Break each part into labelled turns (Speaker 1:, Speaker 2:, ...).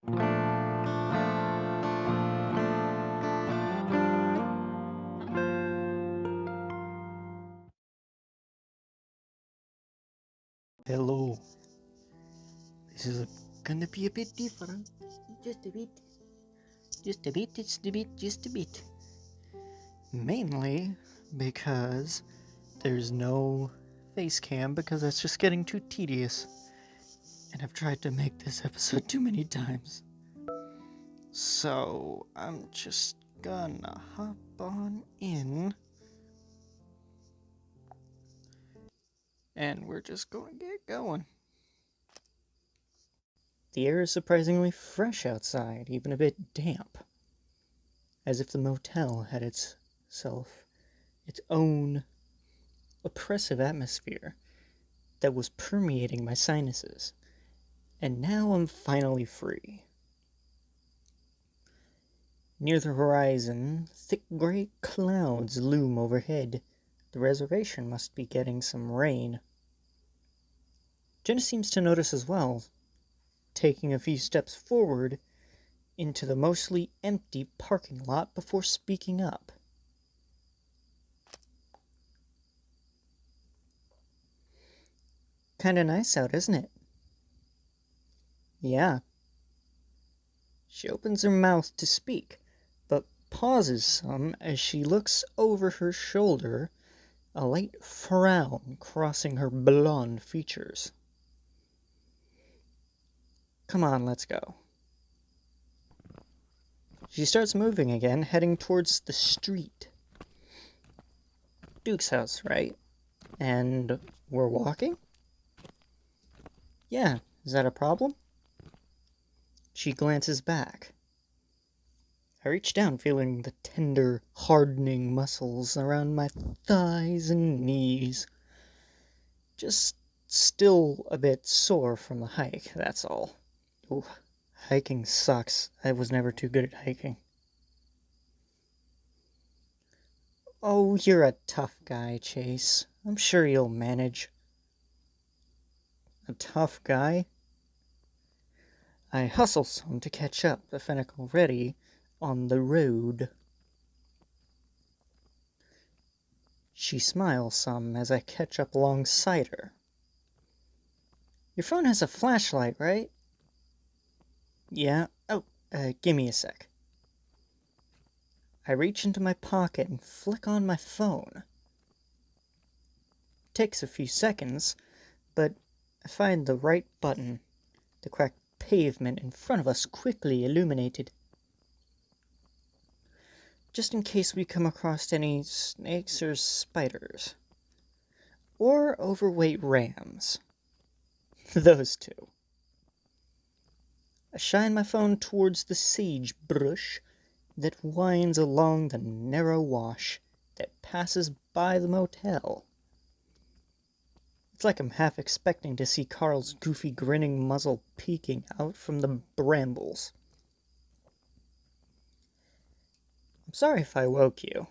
Speaker 1: Hello. This is gonna be a bit different. Just a bit. Just a bit, just a bit, just a bit. Mainly because there's no face cam because that's just getting too tedious. And I've tried to make this episode too many times. So I'm just gonna hop on in. And we're just gonna get going. The air is surprisingly fresh outside, even a bit damp. As if the motel had its own oppressive atmosphere that was permeating my sinuses. And now I'm finally free. Near the horizon, thick gray clouds loom overhead. The reservation must be getting some rain. Jenna seems to notice as well, taking a few steps forward into the mostly empty parking lot before speaking up. Kinda nice out, isn't it? Yeah. She opens her mouth to speak, but pauses some as she looks over her shoulder, a light frown crossing her blonde features. Come on, let's go. She starts moving again, heading towards the street. Duke's house, right? And we're walking? Yeah, is that a problem? She glances back. I reach down, feeling the tender, hardening muscles around my thighs and knees. Just still a bit sore from the hike, that's all. Ooh, hiking sucks. I was never too good at hiking. Oh, you're a tough guy, Chase. I'm sure you'll manage. A tough guy? I hustle some to catch up, the fennec already on the road. She smiles some as I catch up alongside her. Your phone has a flashlight, right? Yeah. Oh, give me a sec. I reach into my pocket and flick on my phone. Takes a few seconds, but I find the right button. The cracked pavement in front of us quickly illuminated. Just in case we come across any snakes or spiders. Or overweight rams. Those two. I shine my phone towards the sagebrush that winds along the narrow wash that passes by the motel. It's like I'm half expecting to see Carl's goofy grinning muzzle peeking out from the brambles. I'm sorry if I woke you.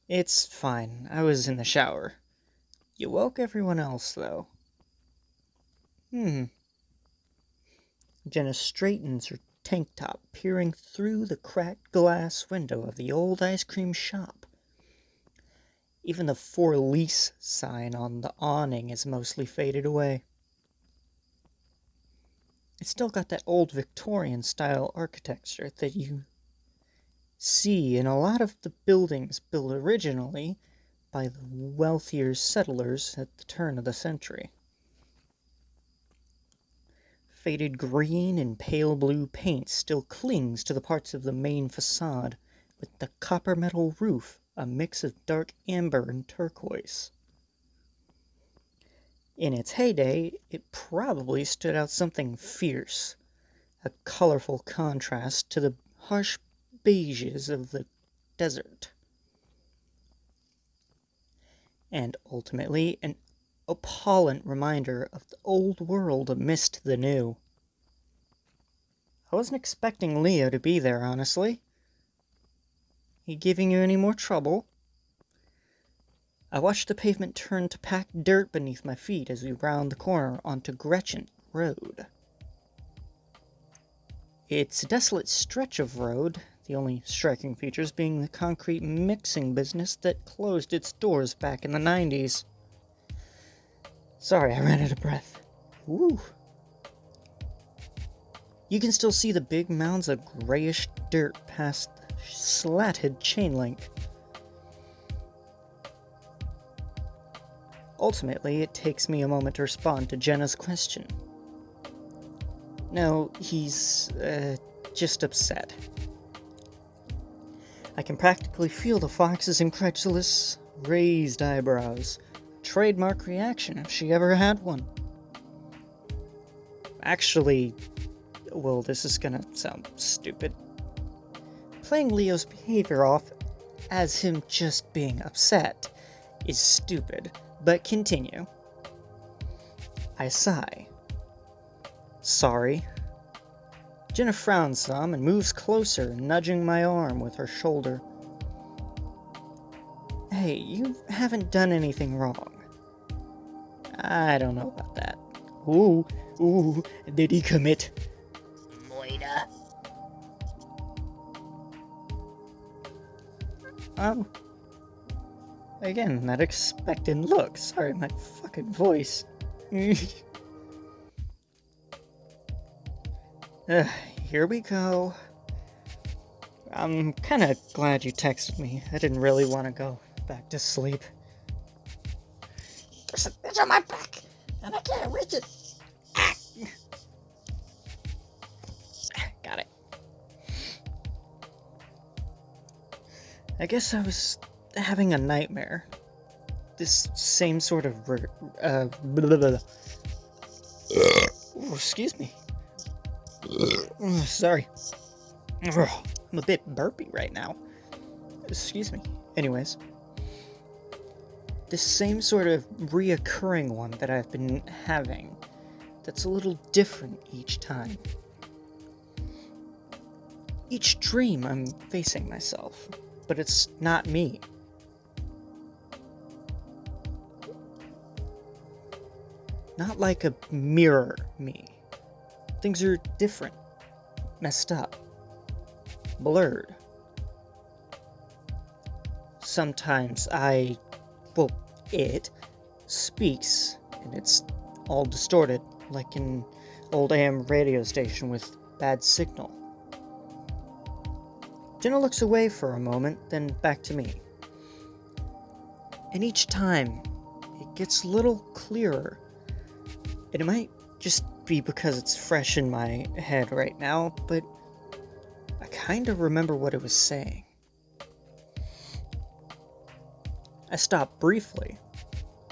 Speaker 1: It's fine, I was in the shower. You woke everyone else, though. Jenna straightens her tank top, peering through the cracked glass window of the old ice cream shop. Even the for lease sign on the awning is mostly faded away. It's still got that old Victorian-style architecture that you see in a lot of the buildings built originally by the wealthier settlers at the turn of the century. Faded green and pale blue paint still clings to the parts of the main facade, with the copper metal roof a mix of dark amber and turquoise. In its heyday, it probably stood out something fierce, a colorful contrast to the harsh beiges of the desert. And ultimately, an appalling reminder of the old world amidst the new. I wasn't expecting Leo to be there, honestly. He giving you any more trouble? I watched the pavement turn to packed dirt beneath my feet as we round the corner onto Gretchen Road. It's a desolate stretch of road, the only striking features being the concrete mixing business that closed its doors back in the 90s. Sorry, I ran out of breath. Woo! You can still see the big mounds of grayish dirt past the slatted chain link. Ultimately, it takes me a moment to respond to Jenna's question. No, he's, just upset. I can practically feel the fox's incredulous, raised eyebrows. Trademark reaction if she ever had one. Actually, well, this is gonna sound stupid. Playing Leo's behavior off as him just being upset is stupid, but continue. I sigh. Sorry. Jenna frowns some and moves closer, nudging my arm with her shoulder. Hey, you haven't done anything wrong. I don't know about that. Ooh, did he commit? Moida. Again, that expectant look. Sorry, my fucking voice. Here we go. I'm kinda glad you texted me. I didn't really want to go back to sleep. There's a bitch on my back, and I can't reach it. Got it. I guess I was having a nightmare. This same sort of excuse me. Sorry. I'm a bit burpy right now. Excuse me. Anyways. This same sort of reoccurring one that I've been having that's a little different each time. Each dream I'm facing myself, but it's not me. Not like a mirror me. Things are different, messed up, blurred. Sometimes it speaks, and it's all distorted, like an old AM radio station with bad signal. Jenna looks away for a moment, then back to me. And each time, it gets a little clearer. And it might just be because it's fresh in my head right now, but I kind of remember what it was saying. I stopped briefly,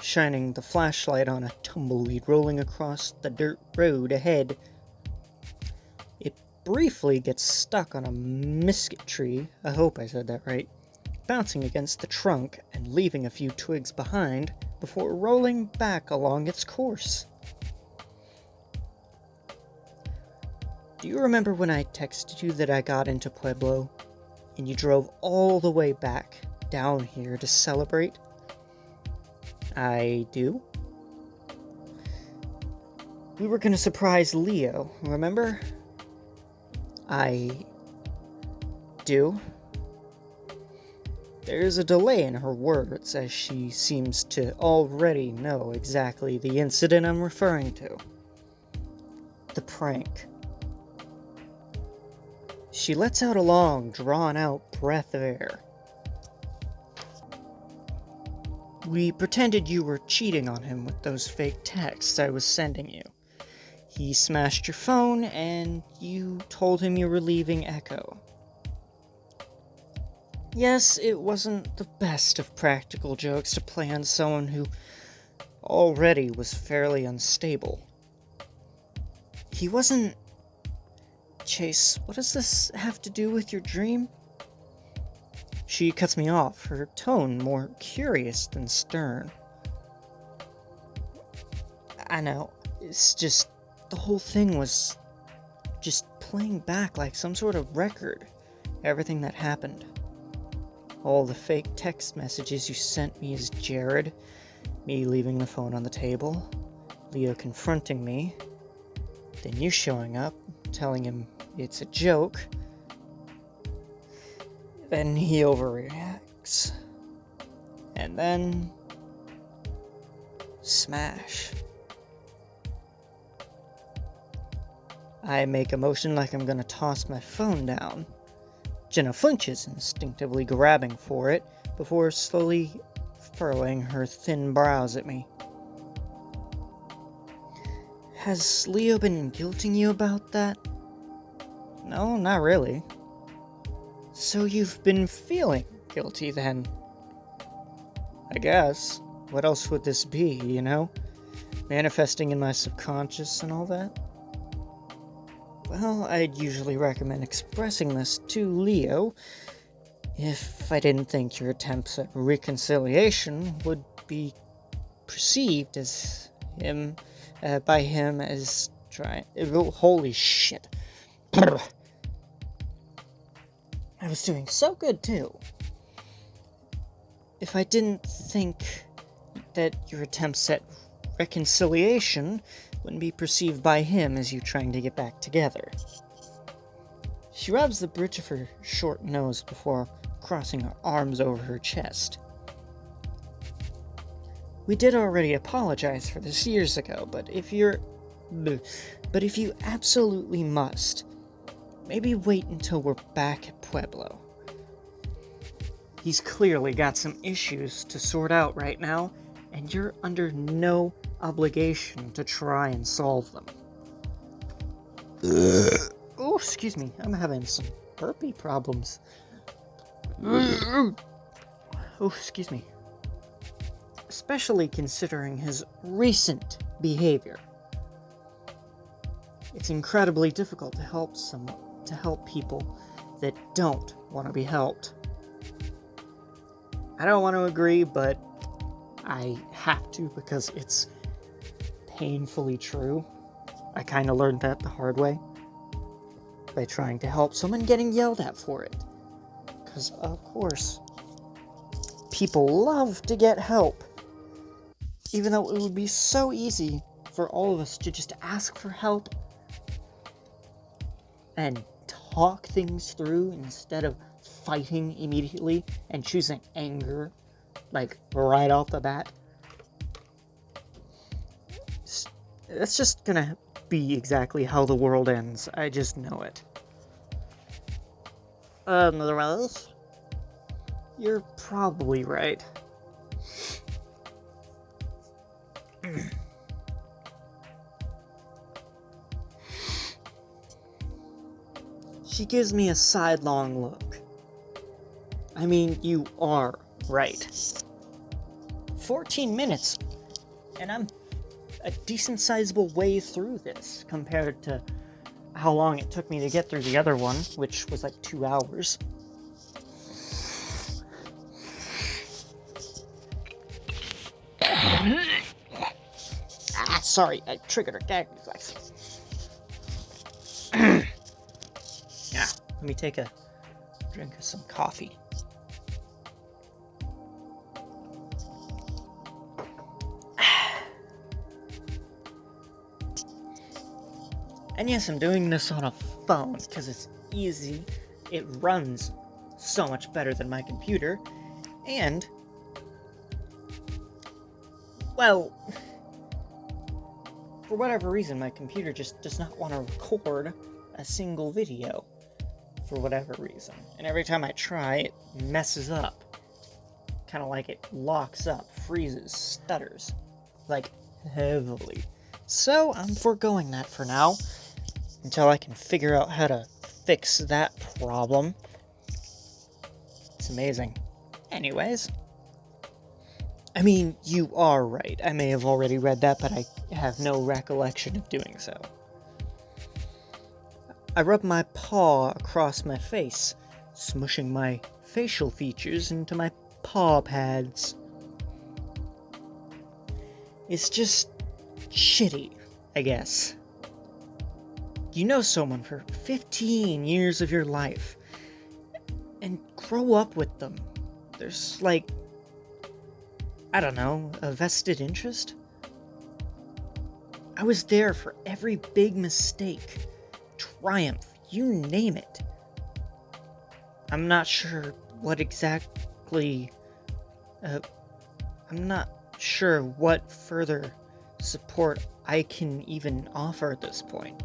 Speaker 1: shining the flashlight on a tumbleweed rolling across the dirt road ahead. It briefly gets stuck on a mesquite tree, I hope I said that right, bouncing against the trunk and leaving a few twigs behind before rolling back along its course. Do you remember when I texted you that I got into Pueblo, and you drove all the way back down here to celebrate? I do. We were gonna surprise Leo, remember? I do. There's a delay in her words, as she seems to already know exactly the incident I'm referring to. The prank. She lets out a long, drawn-out breath of air. We pretended you were cheating on him with those fake texts I was sending you. He smashed your phone, and you told him you were leaving Echo. Yes, it wasn't the best of practical jokes to play on someone who already was fairly unstable. He wasn't... Chase, what does this have to do with your dream? She cuts me off, her tone more curious than stern. I know, it's just, the whole thing was just playing back like some sort of record, everything that happened. All the fake text messages you sent me as Jared, me leaving the phone on the table, Leo confronting me, then you showing up, telling him it's a joke. Then he overreacts. And then... smash. I make a motion like I'm gonna toss my phone down. Jenna flinches, instinctively grabbing for it, before slowly furrowing her thin brows at me. Has Leo been guilting you about that? No, not really. So you've been feeling guilty then? I guess. What else would this be, you know? Manifesting in my subconscious and all that? Well, I'd usually recommend expressing this to Leo if I didn't think your attempts at reconciliation would be perceived as by him as trying. Holy shit. I was doing so good too. If I didn't think that your attempts at reconciliation wouldn't be perceived by him as you trying to get back together. She rubs the bridge of her short nose before crossing her arms over her chest. We did already apologize for this years ago, but if you absolutely must, maybe wait until we're back at Pueblo. He's clearly got some issues to sort out right now, and you're under no obligation to try and solve them. Oh, excuse me, I'm having some burpee problems. Oh, excuse me. Especially considering his recent behavior. It's incredibly difficult to help people that don't want to be helped. I don't want to agree, but I have to because it's painfully true. I kind of learned that the hard way by trying to help someone getting yelled at for it. Because, of course, people love to get help. Even though it would be so easy for all of us to just ask for help and talk things through instead of fighting immediately and choosing anger, like, right off the bat. That's just gonna be exactly how the world ends. I just know it. Otherwise, you're probably right. She gives me a sidelong look. I mean, you are right. 14 minutes, and I'm a decent sizable way through this compared to how long it took me to get through the other one, which was like 2 hours. Sorry, I triggered a gag reflex. Yeah, let me take a drink of some coffee. And yes, I'm doing this on a phone because it's easy. It runs so much better than my computer. And, well, for whatever reason, my computer just does not want to record a single video. For whatever reason. And every time I try, it messes up. Kind of like it locks up, freezes, stutters. Like, heavily. So, I'm foregoing that for now. Until I can figure out how to fix that problem. It's amazing. Anyways. I mean, you are right. I may have already read that, but I have no recollection of doing so. I rub my paw across my face, smushing my facial features into my paw pads. It's just shitty, I guess. You know someone for 15 years of your life, and grow up with them. There's like, I don't know, a vested interest? I was there for every big mistake, triumph, you name it. I'm not sure what exactly... I'm not sure what further support I can even offer at this point.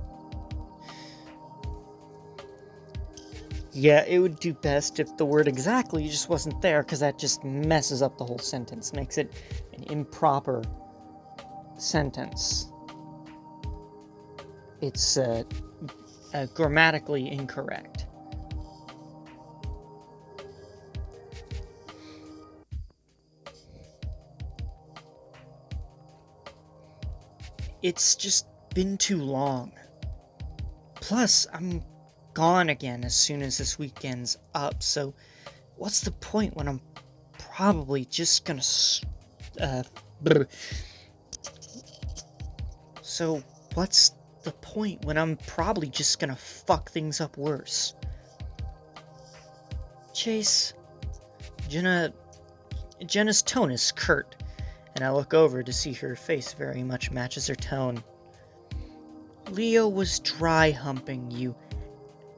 Speaker 1: Yeah, it would do best if the word exactly just wasn't there, because that just messes up the whole sentence, makes it an improper sentence. It's grammatically incorrect. It's just been too long. Plus, I'm gone again as soon as this weekend's up, so what's the point when I'm probably just gonna So what's the point when I'm probably just gonna fuck things up worse? Chase, Jenna's tone is curt, and I look over to see her face very much matches her tone. Leo was dry humping you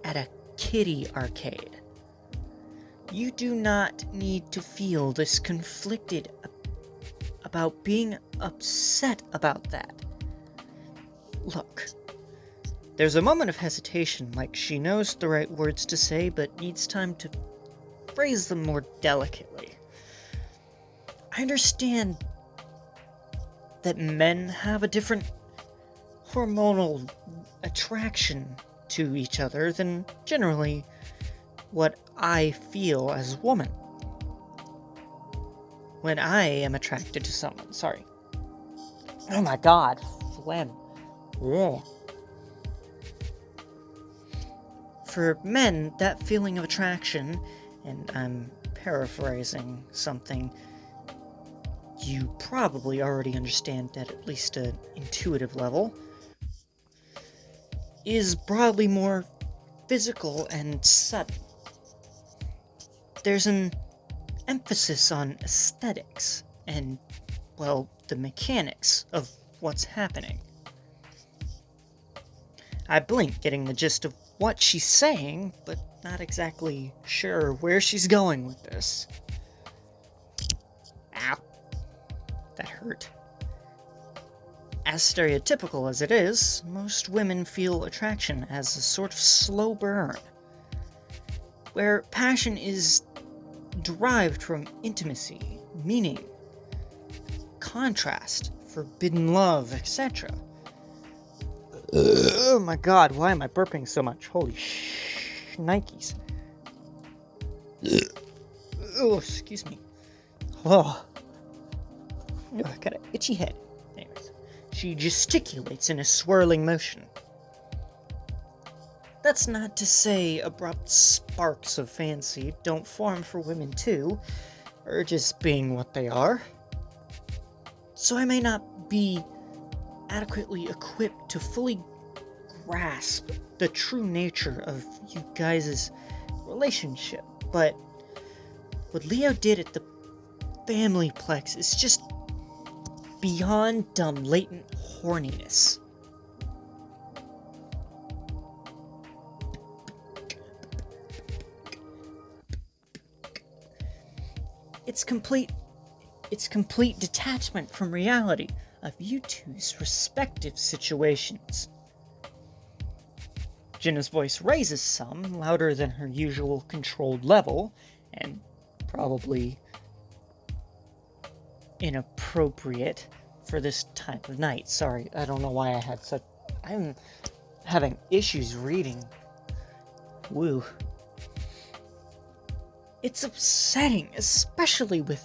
Speaker 1: at a kiddie arcade. You do not need to feel this conflicted about being upset about that. Look, there's a moment of hesitation, like she knows the right words to say, but needs time to phrase them more delicately. I understand that men have a different hormonal attraction to each other than generally what I feel as a woman. When I am attracted to someone, sorry. Oh my god, phlegm. Ugh. For men, that feeling of attraction, and I'm paraphrasing something you probably already understand at least an intuitive level, is broadly more physical and sudden. There's an emphasis on aesthetics and, well, the mechanics of what's happening. I blink, getting the gist of what she's saying, but not exactly sure where she's going with this. Ow. That hurt. As stereotypical as it is, most women feel attraction as a sort of slow burn, where passion is derived from intimacy, meaning, contrast, forbidden love, etc. Oh my god, why am I burping so much? Holy Nikes. Oh, excuse me. Oh. I got an itchy head. Anyways, she gesticulates in a swirling motion. That's not to say abrupt sparks of fancy don't form for women too, urges being what they are. So I may not be adequately equipped to fully grasp the true nature of you guys' relationship, but what Leo did at the family plex is just beyond dumb latent horniness. It's complete detachment from reality of you two's respective situations. Jenna's voice raises some, louder than her usual controlled level, and probably inappropriate for this time of night. Sorry, I don't know why I had such... I'm having issues reading. Woo. It's upsetting, especially with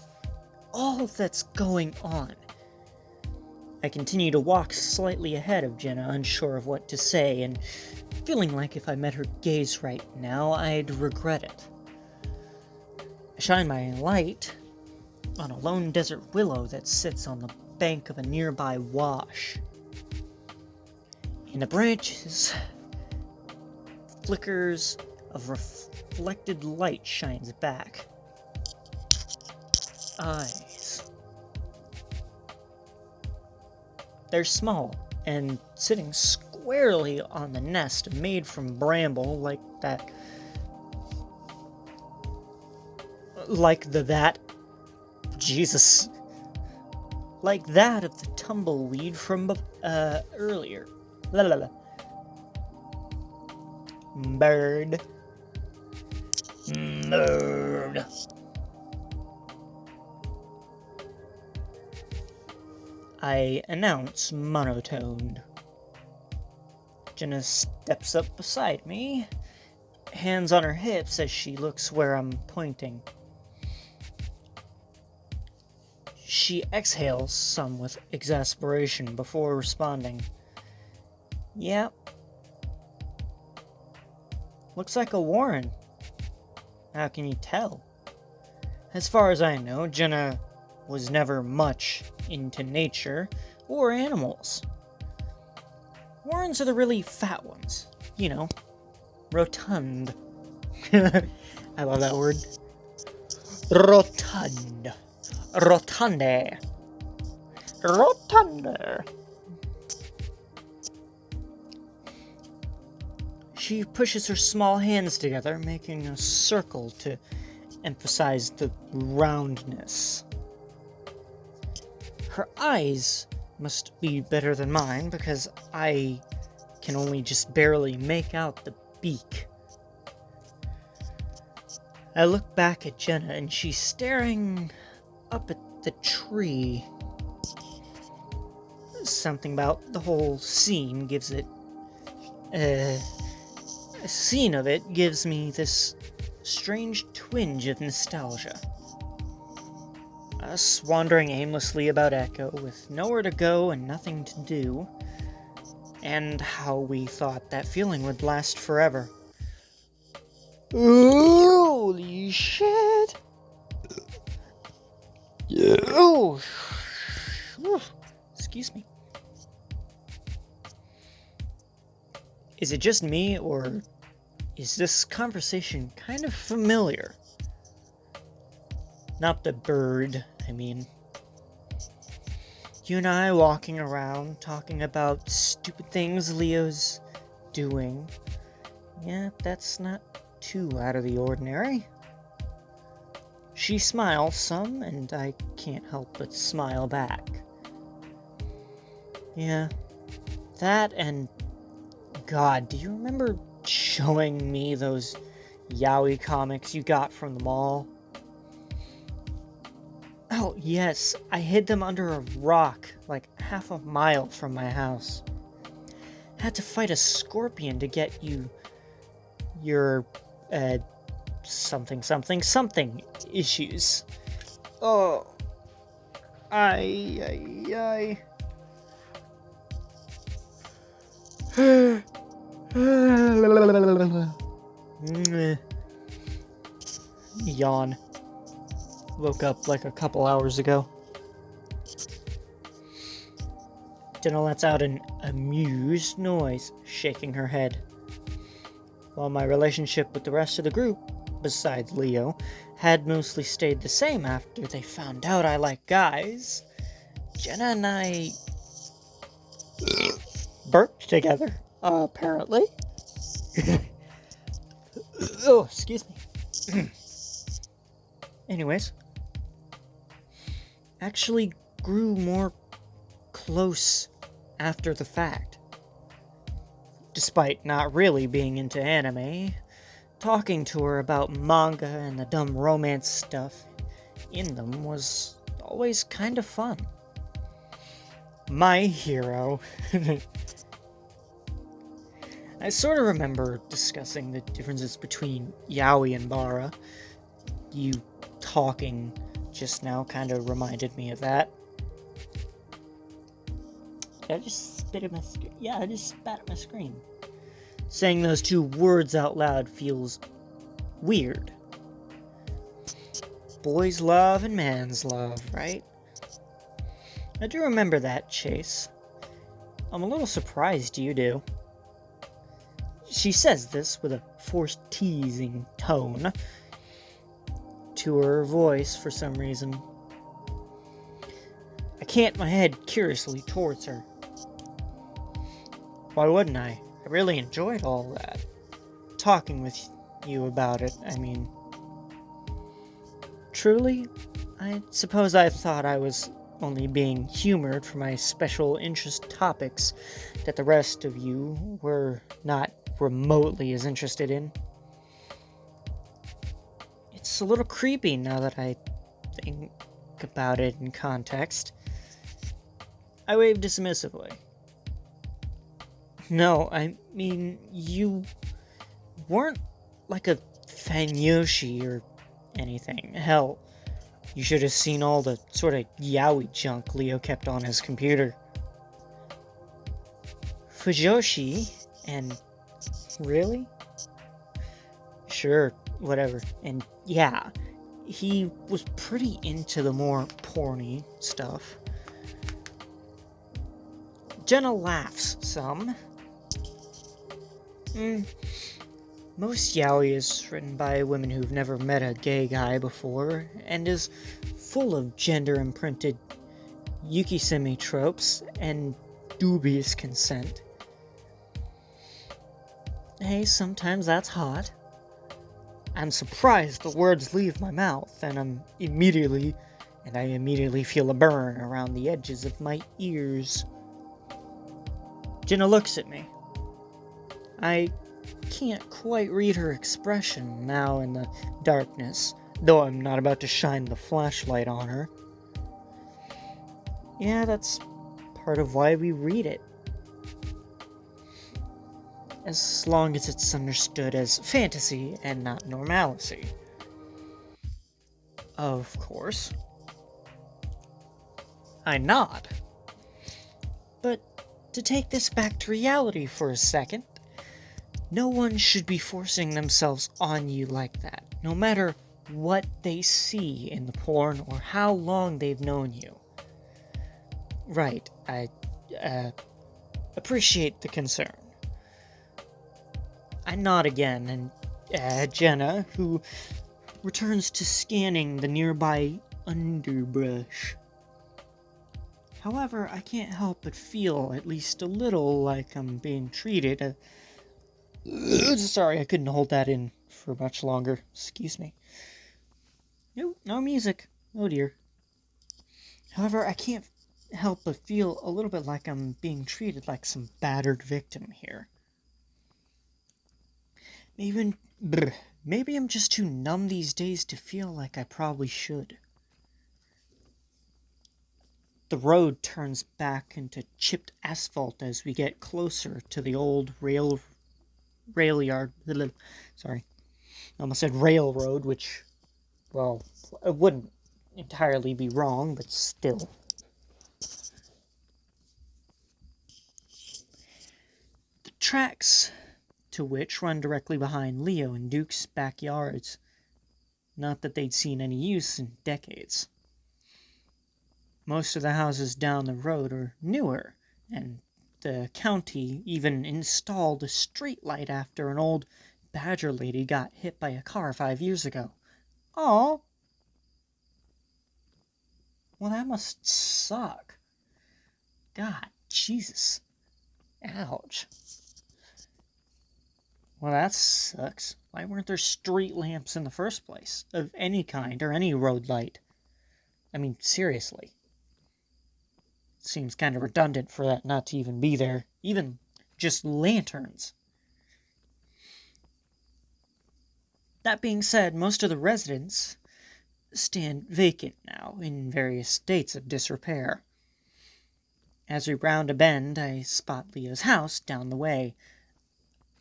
Speaker 1: all that's going on. I continue to walk slightly ahead of Jenna, unsure of what to say, and feeling like if I met her gaze right now, I'd regret it. I shine my light on a lone desert willow that sits on the bank of a nearby wash. In the branches, flickers of reflected light shines back. Eyes. They're small and sitting squarely squarely on the nest made from bramble like that. Jesus. Like that of the tumbleweed from earlier. La la la. Bird. Bird. I announce monotoned. Jenna steps up beside me, hands on her hips as she looks where I'm pointing. She exhales some with exasperation before responding. Yep. Looks like a warren. How can you tell? As far as I know, Jenna was never much into nature or animals. Warrens are the really fat ones. You know, rotund. I love that word. Rotund. Rotunde. Rotunder. She pushes her small hands together, making a circle to emphasize the roundness. Her eyes must be better than mine, because I can only just barely make out the beak. I look back at Jenna, and she's staring up at the tree. Something about the whole scene gives it... a scene of it gives me this strange twinge of nostalgia. Us wandering aimlessly about Echo with nowhere to go and nothing to do, and how we thought that feeling would last forever. Holy shit! Yeah. Oh, excuse me. Is it just me, or is this conversation kind of familiar? Not the bird, I mean. You and I walking around, talking about stupid things Leo's doing. Yeah, that's not too out of the ordinary. She smiles some, and I can't help but smile back. Yeah, that and... God, do you remember showing me those yaoi comics you got from the mall? Oh, yes, I hid them under a rock, like half a mile from my house. Had to fight a scorpion to get you your, something issues. Oh. I. Yawn. Woke up like a couple hours ago. Jenna lets out an amused noise, shaking her head. While my relationship with the rest of the group, besides Leo, had mostly stayed the same after they found out I like guys, Jenna and I burped together, apparently. Oh, excuse me. Anyways, actually grew more close after the fact. Despite not really being into anime, talking to her about manga and the dumb romance stuff in them was always kind of fun. My hero. I sort of remember discussing the differences between yaoi and bara. You talking just now kind of reminded me of that. Did I just spit at my screen? Yeah, I just spat at my screen. Saying those two words out loud feels weird. Boys love and man's love, right? I do remember that, Chase. I'm a little surprised you do. She says this with a forced teasing tone to her voice for some reason. I cant my head curiously towards her. Why wouldn't I? I really enjoyed all that. Talking with you about it, I mean. Truly, I suppose I thought I was only being humored for my special interest topics that the rest of you were not remotely as interested in. It's a little creepy now that I think about it in context. I waved dismissively. No, I mean, you weren't like a Fanyoshi or anything. Hell, you should have seen all the sort of yaoi junk Leo kept on his computer. Fujoshi? And really? Sure, whatever. And yeah, he was pretty into the more porny stuff. Jenna laughs some. Most yaoi is written by women who've never met a gay guy before, and is full of gender-imprinted yukisemi tropes and dubious consent. Hey, sometimes that's hot. I'm surprised the words leave my mouth, and I immediately feel a burn around the edges of my ears. Jenna looks at me. I can't quite read her expression now in the darkness, though I'm not about to shine the flashlight on her. Yeah, that's part of why we read it. As long as it's understood as fantasy and not normalcy. Of course. I nod. But to take this back to reality for a second, no one should be forcing themselves on you like that, no matter what they see in the porn or how long they've known you. Right, I appreciate the concern. I nod again, and Jenna, who returns to scanning the nearby underbrush. However, I can't help but feel at least a little like I'm being treated. Sorry, I couldn't hold that in for much longer. Excuse me. No music. Oh dear. However, I can't help but feel a little bit like I'm being treated like some battered victim here. Maybe I'm just too numb these days to feel like I probably should. The road turns back into chipped asphalt as we get closer to the old rail yard. Sorry. I almost said railroad, which, well, it wouldn't entirely be wrong, but still. The tracks to which run directly behind Leo and Duke's backyards. Not that they'd seen any use in decades. Most of the houses down the road are newer, and the county even installed a street light after an old badger lady got hit by a car 5 years ago. Aw. Well, that must suck. God, Jesus. Ouch. Well, that sucks. Why weren't there street lamps in the first place? Of any kind, or any road light? I mean, seriously. Seems kind of redundant for that not to even be there. Even just lanterns. That being said, most of the residents stand vacant now, in various states of disrepair. As we round a bend, I spot Leo's house down the way.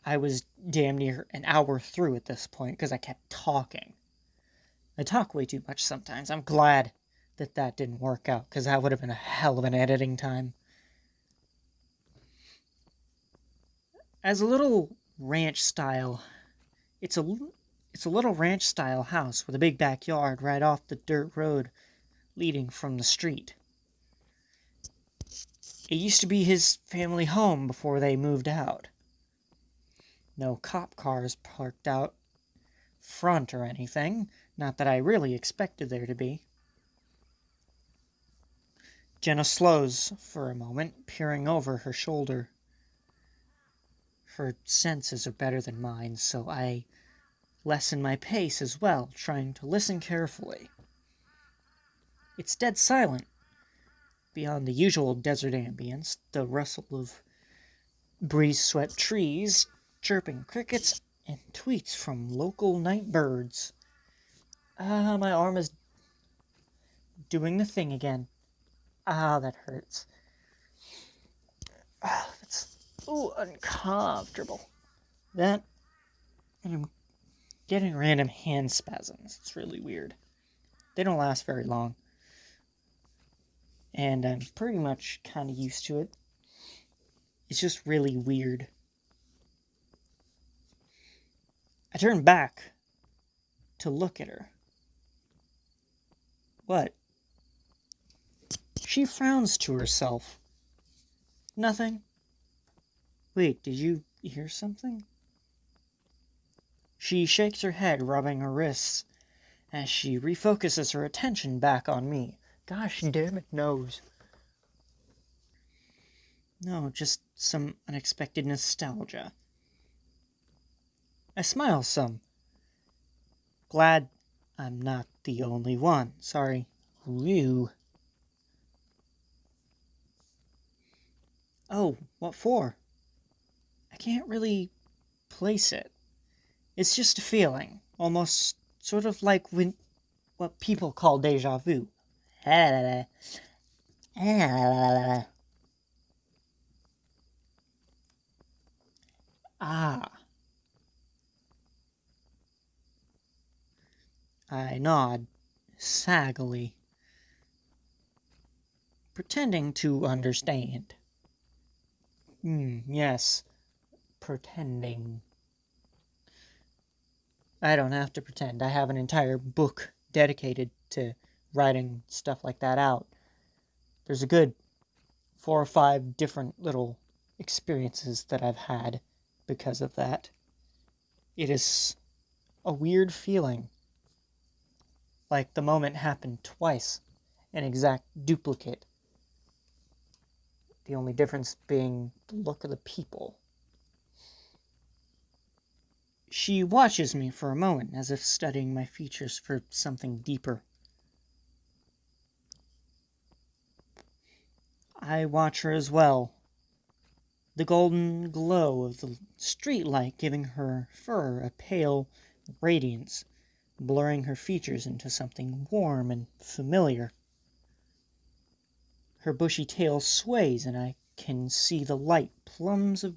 Speaker 1: I was damn near an hour through at this point because I kept talking. I talk way too much sometimes. I'm glad that didn't work out because that would have been a hell of an editing time. As a little ranch style, it's a little ranch style house with a big backyard right off the dirt road leading from the street. It used to be his family home before they moved out. No cop cars parked out front or anything, not that I really expected there to be. Jenna slows for a moment, peering over her shoulder. Her senses are better than mine, so I lessen my pace as well, trying to listen carefully. It's dead silent. Beyond the usual desert ambience, the rustle of breeze-swept trees, chirping crickets, and tweets from local night birds. My arm is doing the thing again. That hurts. It's uncomfortable. That, and I'm getting random hand spasms. It's really weird. They don't last very long. And I'm pretty much kind of used to it. It's just really weird. I turn back to look at her. What? She frowns to herself. Nothing. Wait, did you hear something? She shakes her head, rubbing her wrists, as she refocuses her attention back on me. Gosh damn it, nose. No, just some unexpected nostalgia. I smile some. Glad I'm not the only one. Sorry. You. Oh, what for? I can't really place it. It's just a feeling, almost sort of like what people call deja vu. Ah, I nod, saggily, pretending to understand. Yes, pretending. I don't have to pretend. I have an entire book dedicated to writing stuff like that out. There's a good 4 or 5 different little experiences that I've had because of that. It is a weird feeling. Like the moment happened twice, an exact duplicate. The only difference being the look of the people. She watches me for a moment, as if studying my features for something deeper. I watch her as well. The golden glow of the streetlight giving her fur a pale radiance, blurring her features into something warm and familiar. Her bushy tail sways, and I can see the light plums of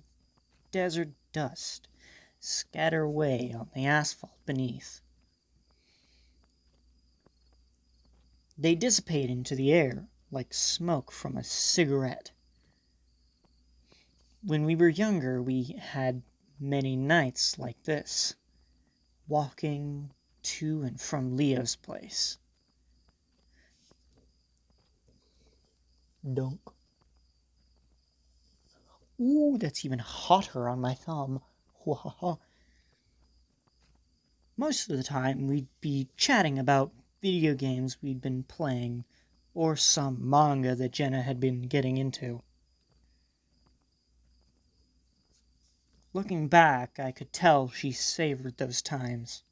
Speaker 1: desert dust scatter away on the asphalt beneath. They dissipate into the air like smoke from a cigarette. When we were younger, we had many nights like this, walking to and from Leo's place. Dunk. Ooh, that's even hotter on my thumb. Most of the time, we'd be chatting about video games we'd been playing, or some manga that Jenna had been getting into. Looking back, I could tell she savored those times.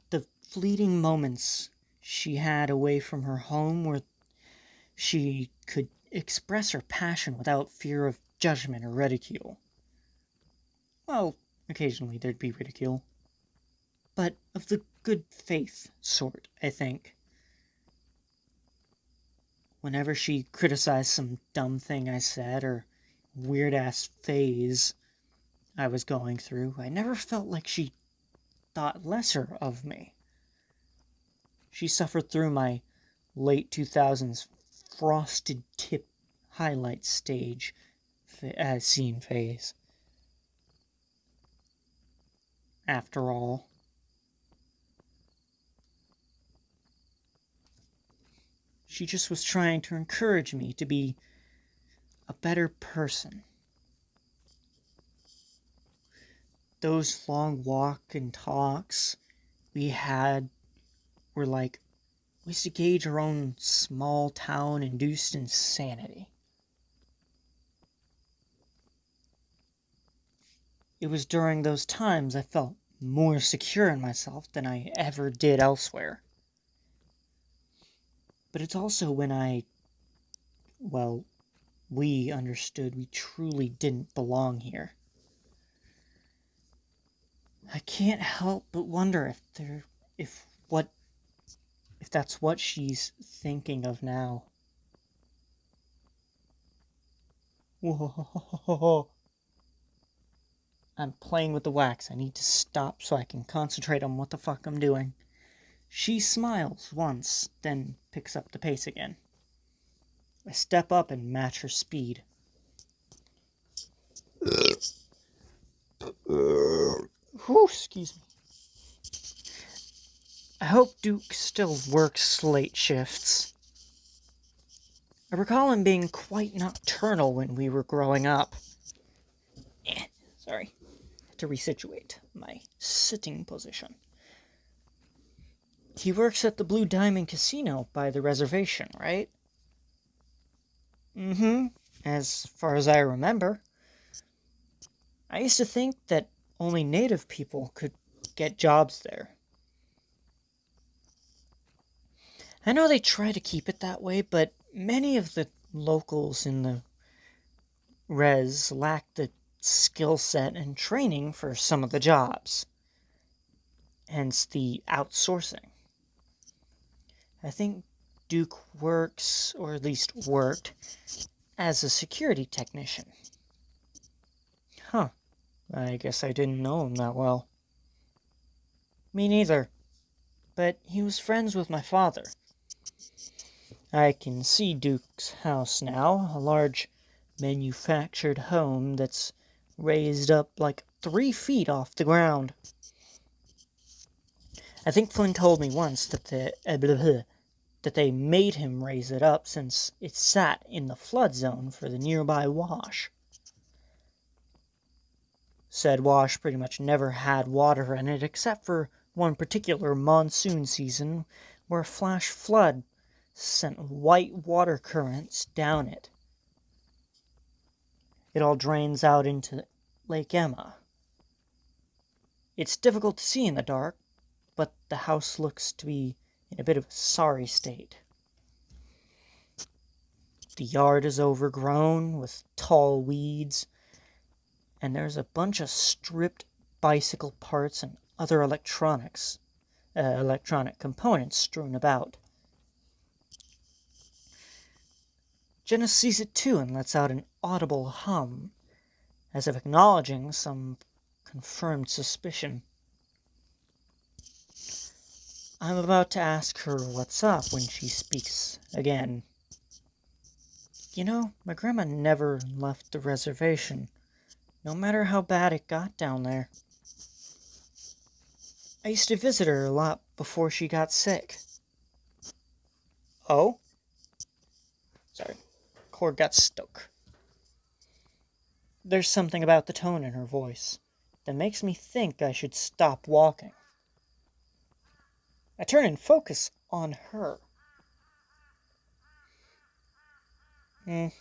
Speaker 1: The fleeting moments she had away from her home where she could express her passion without fear of judgment or ridicule. Well, occasionally there'd be ridicule. But of the good faith sort, I think. Whenever she criticized some dumb thing I said or weird-ass phase I was going through, I never felt like she thought lesser of me. She suffered through my late 2000s frosted tip highlight stage scene phase. After all, she just was trying to encourage me to be a better person. Those long walk and talks we had were like ways to gauge our own small town induced insanity. It was during those times I felt more secure in myself than I ever did elsewhere. But it's also when we understood we truly didn't belong here. I can't help but wonder if what if that's what she's thinking of now. Whoa. I'm playing with the wax. I need to stop so I can concentrate on what the fuck I'm doing. She smiles once, then picks up the pace again. I step up and match her speed. Whew, excuse me. I hope Duke still works late shifts. I recall him being quite nocturnal when we were growing up. Sorry. To resituate my sitting position. He works at the Blue Diamond Casino by the reservation, right? Mm-hmm. As far as I remember. I used to think that only native people could get jobs there. I know they try to keep it that way, but many of the locals in the res lack the skill set and training for some of the jobs. Hence the outsourcing. I think Duke works, or at least worked, as a security technician. Huh. I guess I didn't know him that well. Me neither. But he was friends with my father. I can see Duke's house now, a large manufactured home that's raised up like 3 feet off the ground. I think Flynn told me once that they made him raise it up since it sat in the flood zone for the nearby wash. Said wash pretty much never had water in it except for one particular monsoon season where a flash flood sent white water currents down it. It all drains out into Lake Emma. It's difficult to see in the dark, but the house looks to be in a bit of a sorry state. The yard is overgrown with tall weeds, and there's a bunch of stripped bicycle parts and other electronic components strewn about. Jenna sees it too and lets out an audible hum, as if acknowledging some confirmed suspicion. I'm about to ask her what's up when she speaks again. You know, my grandma never left the reservation, no matter how bad it got down there. I used to visit her a lot before she got sick. Oh? Sorry, cord got stuck. There's something about the tone in her voice that makes me think I should stop walking. I turn and focus on her. I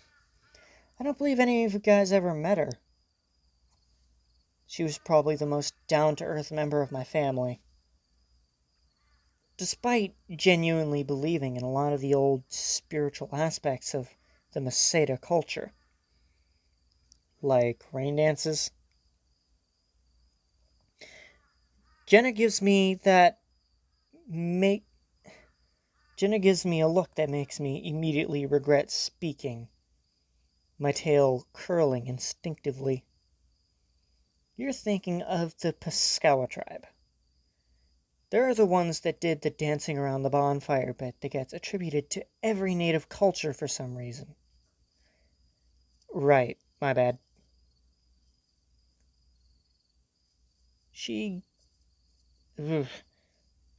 Speaker 1: don't believe any of you guys ever met her. She was probably the most down-to-earth member of my family. Despite genuinely believing in a lot of the old spiritual aspects of the Masada culture. Like rain dances. Jenna gives me a look that makes me immediately regret speaking, my tail curling instinctively. You're thinking of the Pascawa tribe. They're the ones that did the dancing around the bonfire bit that gets attributed to every native culture for some reason. Right, my bad. She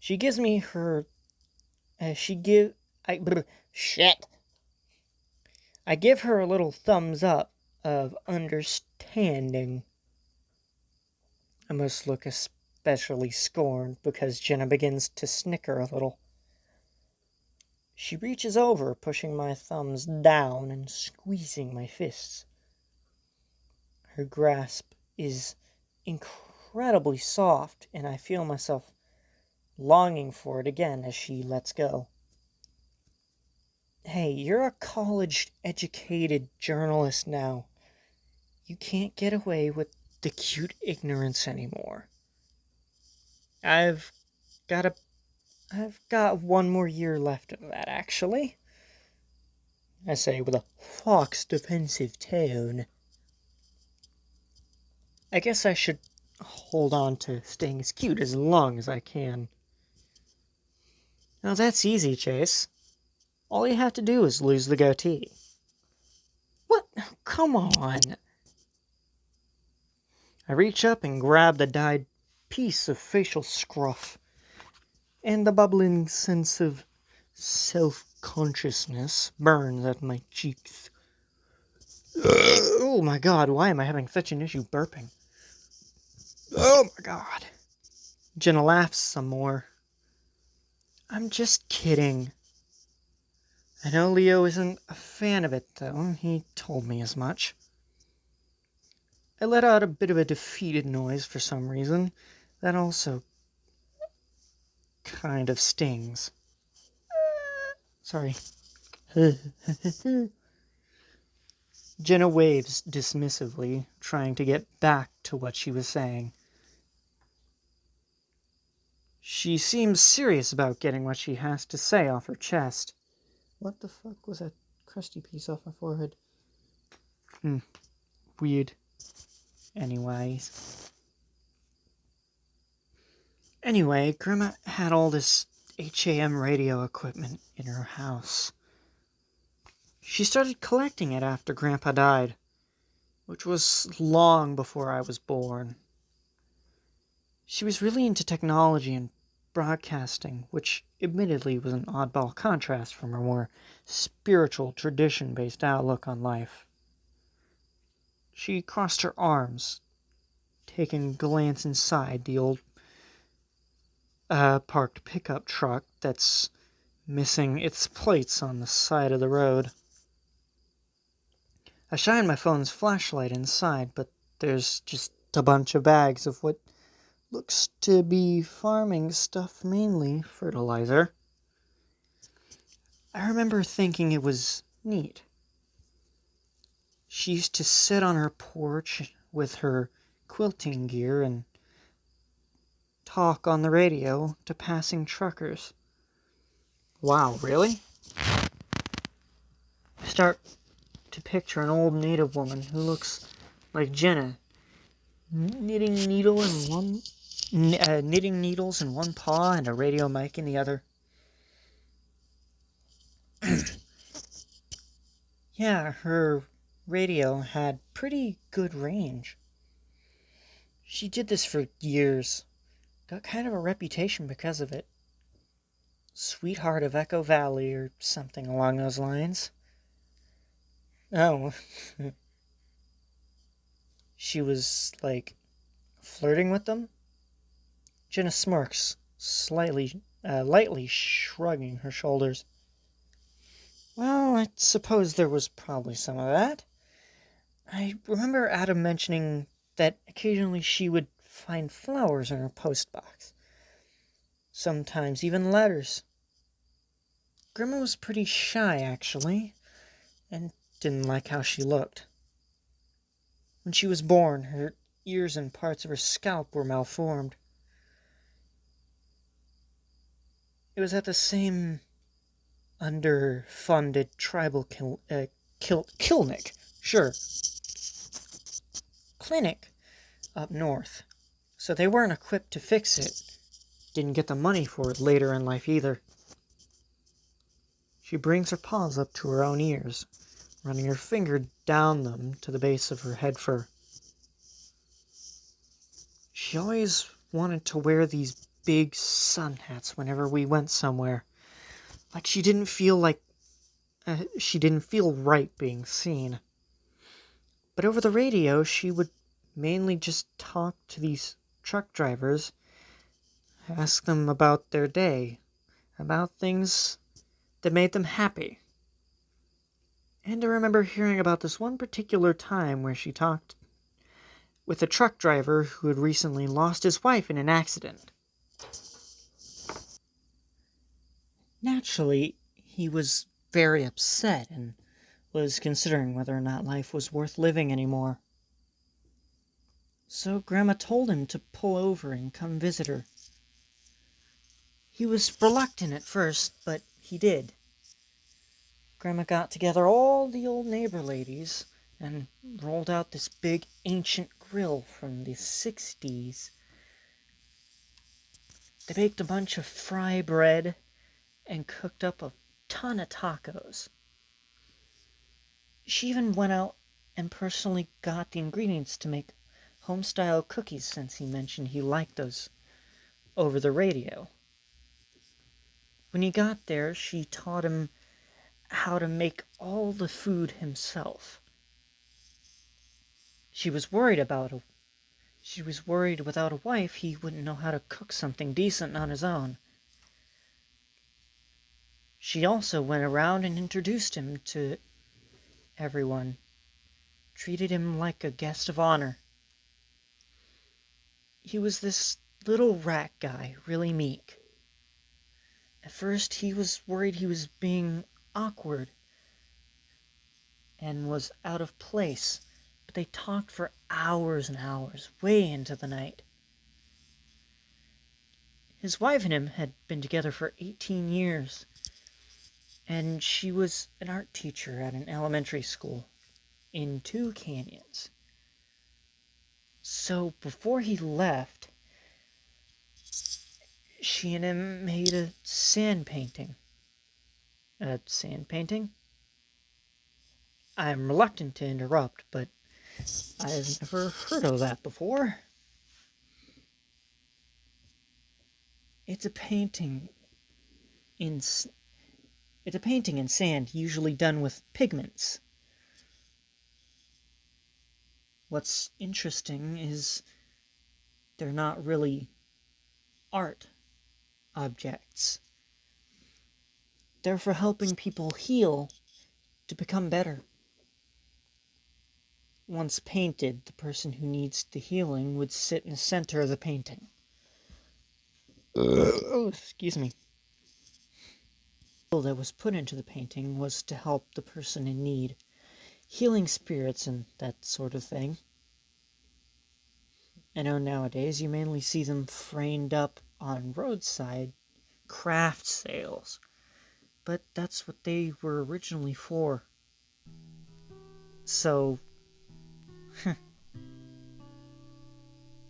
Speaker 1: gives me her... Shit! I give her a little thumbs up of understanding. I must look especially scorned because Jenna begins to snicker a little. She reaches over, pushing my thumbs down and squeezing my fists. Her grasp is incredibly soft, and I feel myself longing for it again as she lets go. Hey, you're a college-educated journalist now. You can't get away with the cute ignorance anymore. I've got a I've got one more year left of that, actually, I say with a fox defensive tone. I guess I should hold on to staying as cute as long as I can. Now that's easy, Chase. All you have to do is lose the goatee. What? Come on. I reach up and grab the dyed piece of facial scruff, and the bubbling sense of self-consciousness burns at my cheeks. Oh my god, why am I having such an issue burping? Oh my god. Jenna laughs some more. I'm just kidding. I know Leo isn't a fan of it, though. He told me as much. I let out a bit of a defeated noise for some reason. That also kind of stings. Sorry. Jenna waves dismissively, trying to get back to what she was saying. She seems serious about getting what she has to say off her chest. What the fuck was that crusty piece off my forehead? Weird. Anyway, Grandma had all this HAM radio equipment in her house. She started collecting it after Grandpa died, which was long before I was born. She was really into technology and broadcasting, which admittedly was an oddball contrast from her more spiritual, tradition-based outlook on life. She crossed her arms, taking a glance inside the old parked pickup truck that's missing its plates on the side of the road. I shine my phone's flashlight inside, but there's just a bunch of bags of what looks to be farming stuff, mainly fertilizer. I remember thinking it was neat. She used to sit on her porch with her quilting gear and talk on the radio to passing truckers. Wow, really? I start to picture an old native woman who looks like Jenna, knitting needles in one paw and a radio mic in the other. Yeah, her radio had pretty good range. She did this for years. Got kind of a reputation because of it. Sweetheart of Echo Valley or something along those lines. Oh. She was, like, flirting with them? Jenna smirks, lightly shrugging her shoulders. Well, I suppose there was probably some of that. I remember Adam mentioning that occasionally she would find flowers in her postbox. Sometimes even letters. Grandma was pretty shy, actually, and didn't like how she looked. When she was born, her ears and parts of her scalp were malformed. It was at the same underfunded tribal clinic up north, so they weren't equipped to fix it. Didn't get the money for it later in life either. She brings her paws up to her own ears, running her finger down them to the base of her head fur. She always wanted to wear these big sun hats whenever we went somewhere. Like she didn't feel right being seen. But over the radio, she would mainly just talk to these truck drivers, ask them about their day, about things that made them happy. And I remember hearing about this one particular time where she talked with a truck driver who had recently lost his wife in an accident. Naturally, he was very upset and was considering whether or not life was worth living anymore. So Grandma told him to pull over and come visit her. He was reluctant at first, but he did. Grandma got together all the old neighbor ladies and rolled out this big ancient grill from the 60s. They baked a bunch of fry bread and cooked up a ton of tacos. She even went out and personally got the ingredients to make home-style cookies, since he mentioned he liked those over the radio. When he got there, she taught him how to make all the food himself. She was worried without a wife he wouldn't know how to cook something decent on his own. She also went around and introduced him to everyone, treated him like a guest of honor. He was this little rat guy, really meek. At first, he was worried he was being awkward and was out of place, but they talked for hours and hours, way into the night. His wife and him had been together for 18 years, and she was an art teacher at an elementary school in 2 Canyons. So before he left, she and him made a sand painting. A sand painting? I'm reluctant to interrupt, but I've never heard of that before. It's a painting in sand, usually done with pigments. What's interesting is they're not really art objects. They're for helping people heal to become better. Once painted, the person who needs the healing would sit in the center of the painting. Oh, excuse me. The that was put into the painting was to help the person in need, healing spirits and that sort of thing. I know nowadays you mainly see them framed up on roadside craft sales, but that's what they were originally for. So,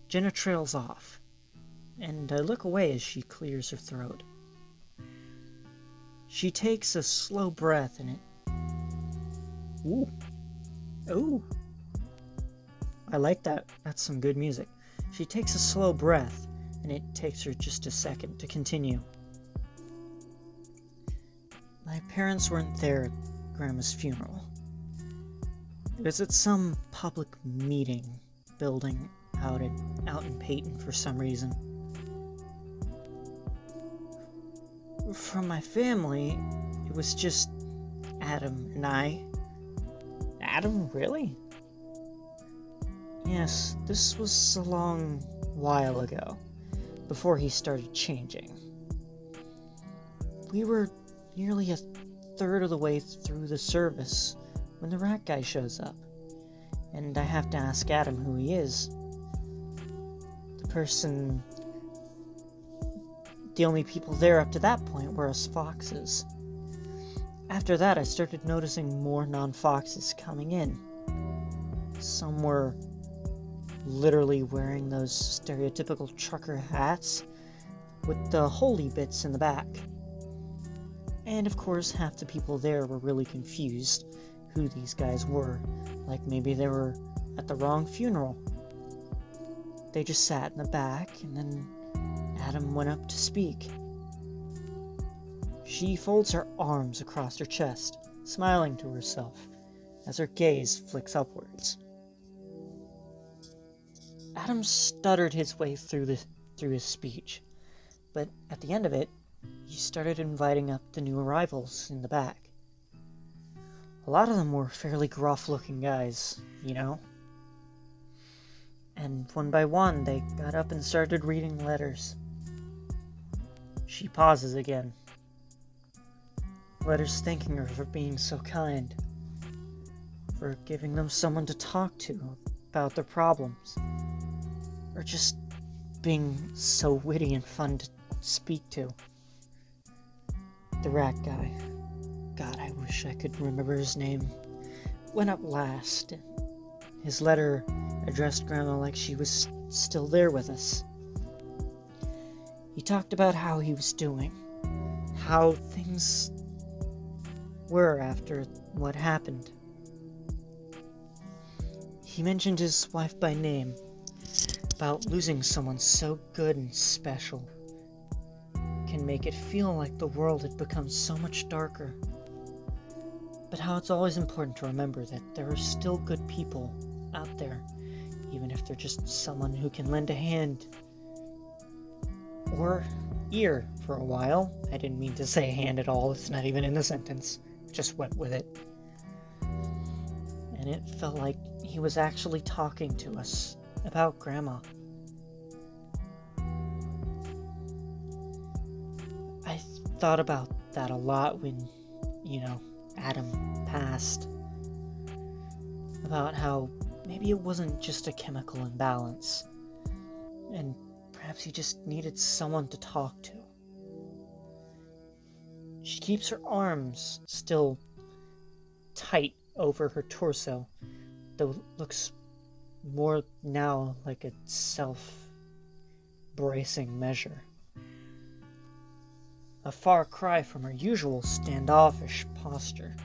Speaker 1: Jenna trails off, and I look away as she clears her throat. She takes a slow breath and it... Ooh. Oh. I like that. That's some good music. She takes a slow breath, and it takes her just a second to continue. My parents weren't there at Grandma's funeral. It was at some public meeting building out in Peyton for some reason. From my family, it was just Adam and I. Adam, really? Yes, this was a long while ago, before he started changing. We were nearly a third of the way through the service when the rat guy shows up, and I have to ask Adam who he is. The only people there up to that point were us foxes. After that, I started noticing more non-foxes coming in. Some were literally wearing those stereotypical trucker hats with the holy bits in the back. And of course, half the people there were really confused who these guys were, like maybe they were at the wrong funeral. They just sat in the back, and then Adam went up to speak. She folds her arms across her chest, smiling to herself as her gaze flicks upwards. Adam stuttered his way through his speech, but at the end of it, he started inviting up the new arrivals in the back. A lot of them were fairly gruff-looking guys, you know. and one by one they got up and started reading letters. She pauses again. Letters thanking her for being so kind, for giving them someone to talk to about their problems, or just being so witty and fun to speak to. The rat guy, God, I wish I could remember his name, went up last. His letter addressed Grandma like she was still there with us. He talked about how he was doing, how things were after what happened. He mentioned his wife by name, about losing someone so good and special can make it feel like the world had become so much darker. But how it's always important to remember that there are still good people out there, even if they're just someone who can lend a hand or ear for a while. I didn't mean to say hand at all, it's not even in the sentence, just went with it. And it felt like he was actually talking to us about Grandma. I thought about that a lot when, Adam passed. About how maybe it wasn't just a chemical imbalance, and perhaps he just needed someone to talk to. She keeps her arms still tight over her torso, though it looks more now like a self-bracing measure. A far cry from her usual standoffish posture.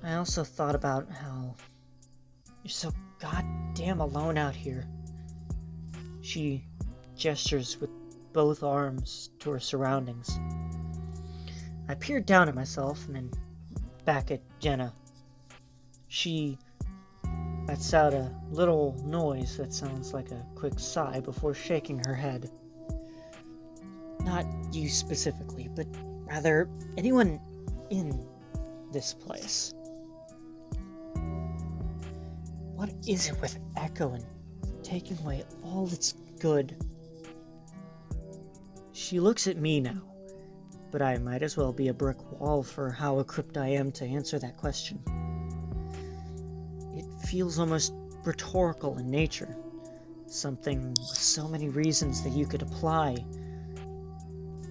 Speaker 1: I also thought about how you're so goddamn alone out here. She gestures with both arms to her surroundings. I peered down at myself and then back at Jenna. She lets out a little noise that sounds like a quick sigh before shaking her head. Not you specifically, but rather anyone in this place. What is it with Echo and taking away all that's good? She looks at me now, but I might as well be a brick wall for how equipped I am to answer that question. It feels almost rhetorical in nature, something with so many reasons that you could apply,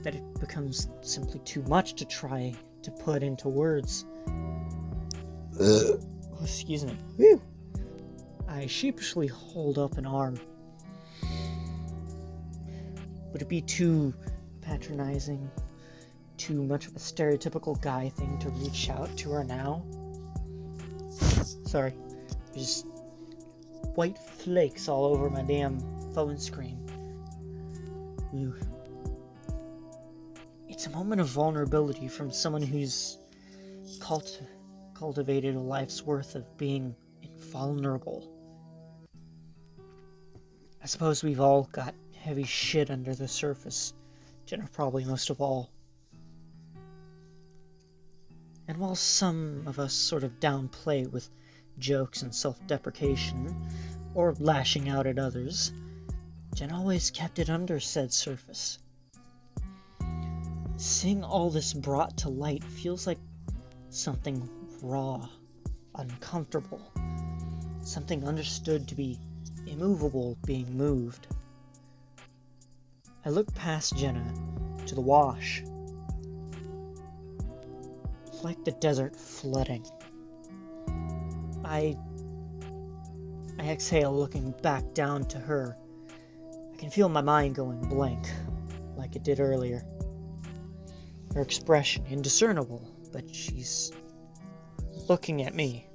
Speaker 1: that it becomes simply too much to try to put into words. Oh, excuse me. Whew. I sheepishly hold up an arm. Would it be too patronizing, too much of a stereotypical guy thing to reach out to her now? Sorry, there's white flakes all over my damn phone screen. Ooh. It's a moment of vulnerability from someone who's cultivated a life's worth of being invulnerable. I suppose we've all got heavy shit under the surface, Jenna probably most of all. And while some of us sort of downplay with jokes and self-deprecation, or lashing out at others, Jen always kept it under said surface. Seeing all this brought to light feels like something raw, uncomfortable, something understood to be immovable being moved. I look past Jenna to the wash. Like the desert flooding. I exhale, looking back down to her. I can feel my mind going blank, like it did earlier. Her expression indiscernible, but she's looking at me.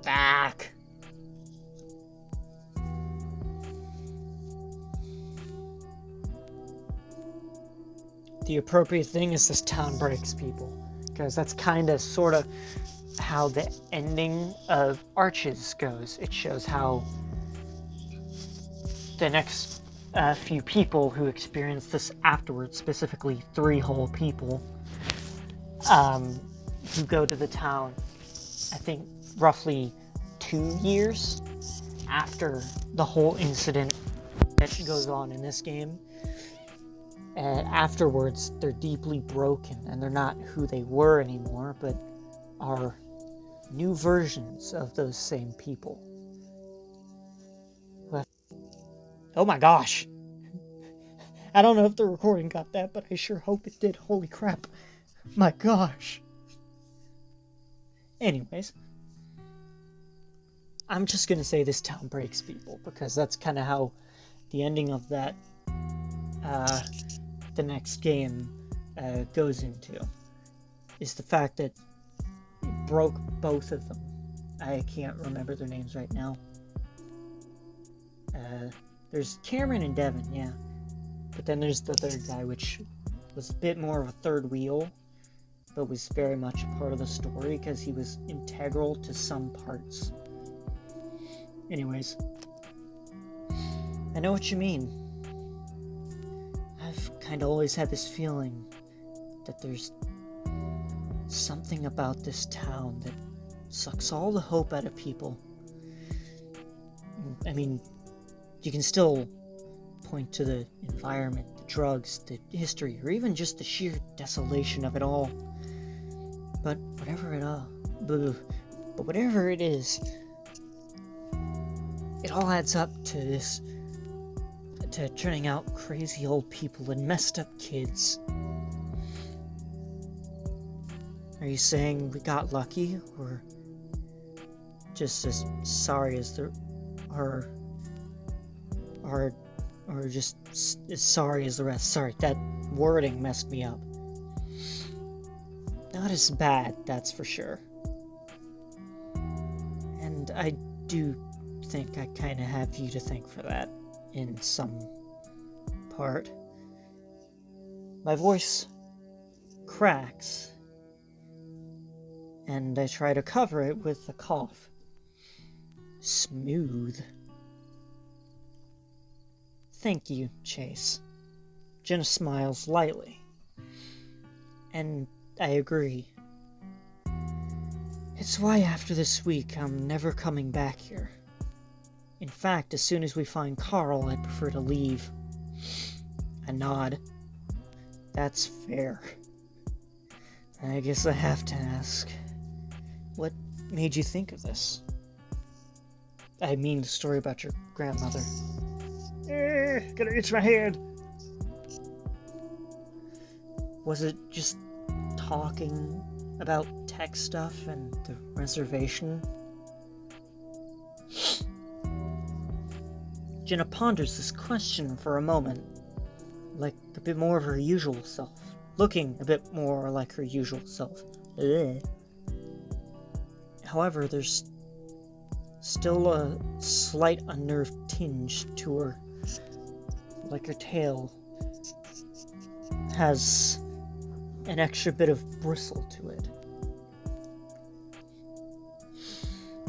Speaker 1: Back. The appropriate thing is this town breaks people, because that's kind of sort of how the ending of Arches goes. It shows how the next few people who experience this afterwards, specifically 3 whole people, who go to the town, I think roughly 2 years after the whole incident that goes on in this game. And afterwards, they're deeply broken, and they're not who they were anymore, but are new versions of those same people. Oh my gosh! I don't know if the recording got that, but I sure hope it did. Holy crap. My gosh. Anyways, I'm just gonna say this town breaks people, because that's kind of how the ending of that, the next game goes into, is the fact that it broke both of them. I can't remember their names right now. There's Cameron and Devin, yeah. But then there's the third guy, which was a bit more of a third wheel, but was very much a part of the story because he was integral to some parts. Anyways, I know what you mean. I've kind of always had this feeling that there's something about this town that sucks all the hope out of people. I mean, you can still point to the environment, the drugs, the history, or even just the sheer desolation of it all. But whatever it is, it all adds up to turning out crazy old people and messed up kids. Are you saying we got lucky, or just as sorry as or just as sorry as the rest? Sorry, that wording messed me up. Not as bad, that's for sure. And I do think I kind of have you to thank for that, in some part. My voice cracks, and I try to cover it with a cough. Smooth. Thank you, Chase. Jenna smiles lightly. And I agree. It's why after this week I'm never coming back here. In fact, as soon as we find Carl, I'd prefer to leave. I nod. That's fair. I guess I have to ask, what made you think of this? I mean the story about your grandmother. Gonna itch my head. Was it just talking about tech stuff and the reservation? Jenna ponders this question for a moment, like a bit more of her usual self, looking a bit more like her usual self. Ugh. However, there's still a slight unnerved tinge to her, like her tail has an extra bit of bristle to it.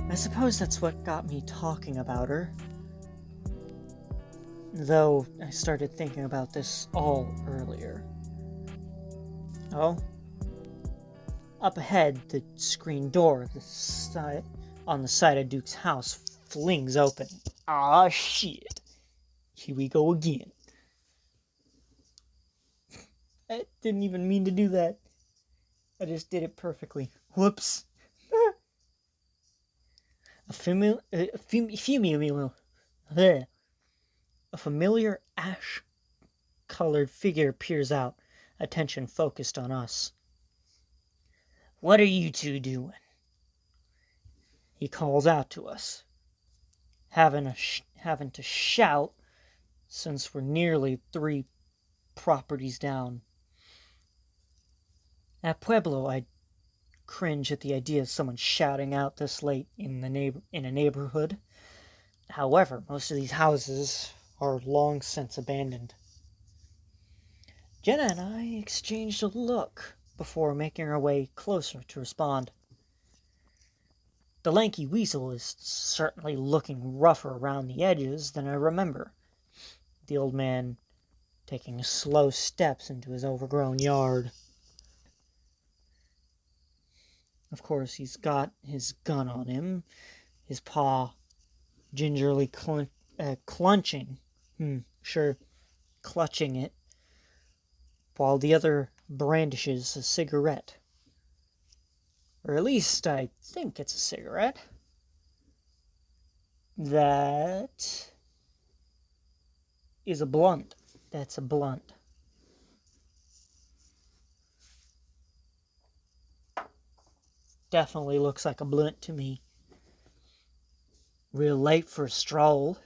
Speaker 1: I suppose that's what got me talking about her. Though I started thinking about this all earlier. Oh. Up ahead, the screen door of on the side of Duke's house flings open. Ah, shit. Here we go again. I didn't even mean to do that. I just did it perfectly. Whoops. A familiar ash-colored figure peers out, attention focused on us. What are you two doing? He calls out to us, having to shout since we're nearly 3 properties down. At Pueblo, I cringe at the idea of someone shouting out this late in a neighborhood. However, most of these houses are long since abandoned. Jenna and I exchanged a look before making our way closer to respond. The lanky weasel is certainly looking rougher around the edges than I remember. The old man taking slow steps into his overgrown yard. Of course, he's got his gun on him, his paw gingerly clutching it, while the other brandishes a cigarette. Or at least I think it's a cigarette. That is a blunt. That's a blunt. Definitely looks like a blunt to me. Real late for a stroll,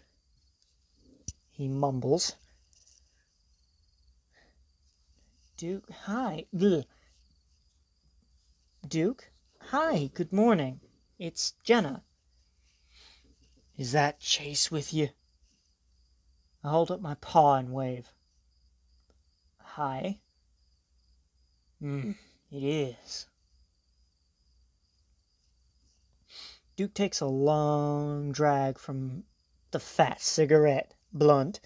Speaker 1: he mumbles. Duke, hi. Ugh. Duke, hi, good morning. It's Jenna. Is that Chase with you? I hold up my paw and wave. Hi. It is. Duke takes a long drag from the fat cigarette blunt,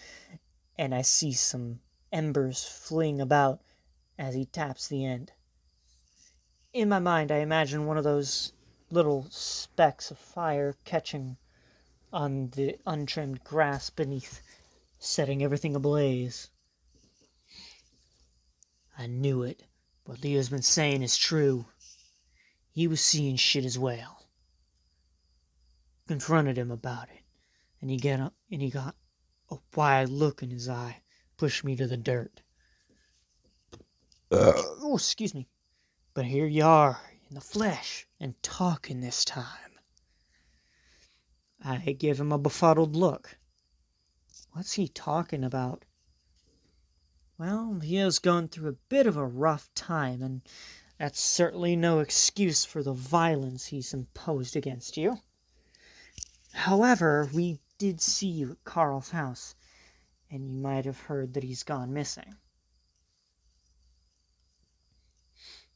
Speaker 1: and I see some embers fling about as he taps the end. In my mind, I imagine one of those little specks of fire catching on the untrimmed grass beneath, setting everything ablaze. I knew it. What Leo's been saying is true. He was seeing shit as well. Confronted him about it, and he got a wide look in his eye, pushed me to the dirt. Oh, excuse me. But here you are, in the flesh, and talking this time. I give him a befuddled look. What's he talking about? Well, he has gone through a bit of a rough time, and that's certainly no excuse for the violence he's imposed against you. However, we did see you at Carl's house, and you might have heard that he's gone missing.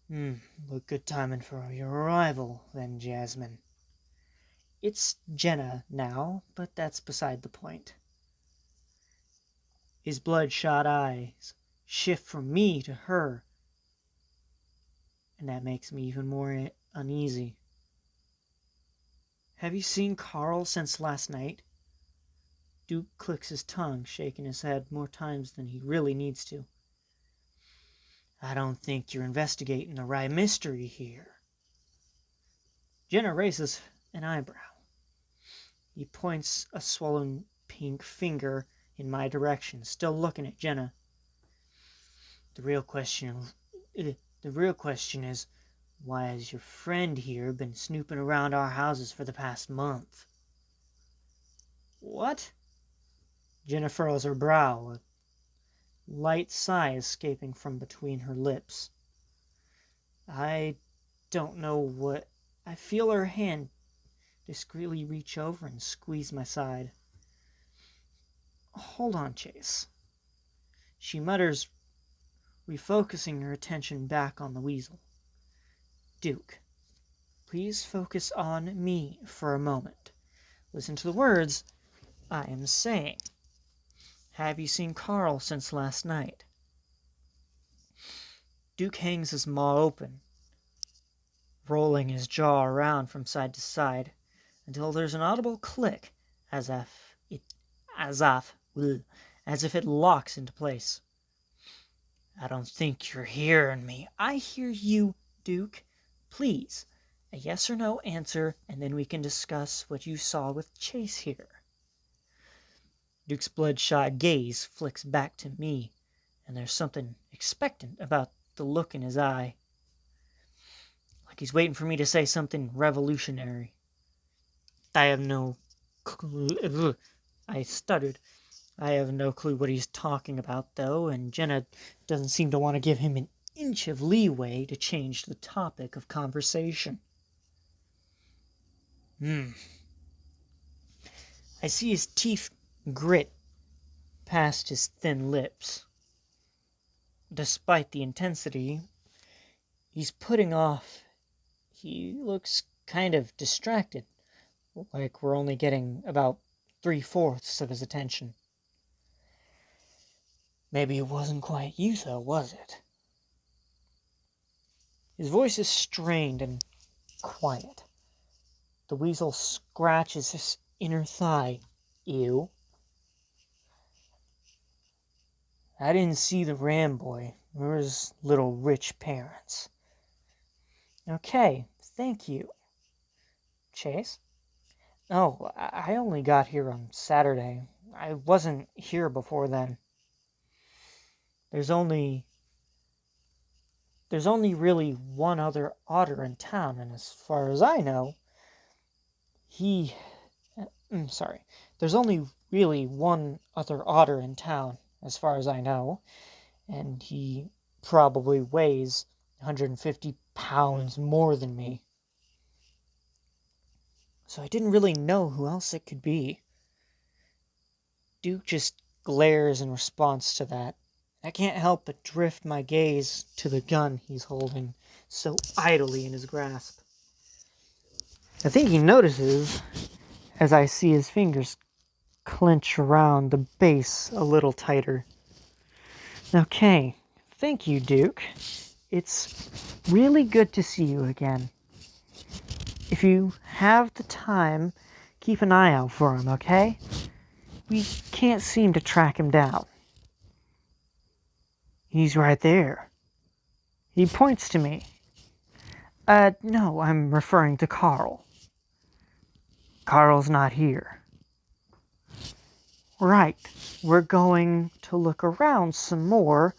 Speaker 1: Look good timing for your arrival, then, Jasmine. It's Jenna now, but that's beside the point. His bloodshot eyes shift from me to her, and that makes me even more uneasy. Have you seen Carl since last night? Duke clicks his tongue, shaking his head more times than he really needs to. I don't think you're investigating the right mystery here. Jenna raises an eyebrow. He points a swollen pink finger in my direction, still looking at Jenna. The real question is, why has your friend here been snooping around our houses for the past month? What? Jenna furrows her brow, a light sigh escaping from between her lips. I don't know what... I feel her hand discreetly reach over and squeeze my side. Hold on, Chase. She mutters, refocusing her attention back on the weasel. Duke, please focus on me for a moment. Listen to the words I am saying. Have you seen Carl since last night? Duke hangs his maw open, rolling his jaw around from side to side until there's an audible click as if it locks into place. I don't think you're hearing me. I hear you, Duke. Please, a yes or no answer, and then we can discuss what you saw with Chase here. Duke's bloodshot gaze flicks back to me, and there's something expectant about the look in his eye. Like he's waiting for me to say something revolutionary. I have no clue. I stuttered. I have no clue what he's talking about, though, and Jenna doesn't seem to want to give him an inch of leeway to change the topic of conversation. I see his teeth grit past his thin lips. Despite the intensity he's putting off, he looks kind of distracted, like we're only getting about 3/4 of his attention. Maybe it wasn't quite you, though, was it? His voice is strained and quiet. The weasel scratches his inner thigh. Ew. I didn't see the ram boy or his little rich parents. Okay, thank you. Chase? Oh, I only got here on Saturday. I wasn't here before then. There's only really one other otter in town, and as far as I know, he sorry. There's only really one other otter in town, as far as I know, and he probably weighs 150 pounds more than me. So I didn't really know who else it could be. Duke just glares in response to that. I can't help but drift my gaze to the gun he's holding so idly in his grasp. I think he notices as I see his fingers clench around the base a little tighter. Okay, thank you, Duke. It's really good to see you again. If you have the time, keep an eye out for him, okay? We can't seem to track him down. He's right there. He points to me. No, I'm referring to Carl. Carl's not here. Right, we're going to look around some more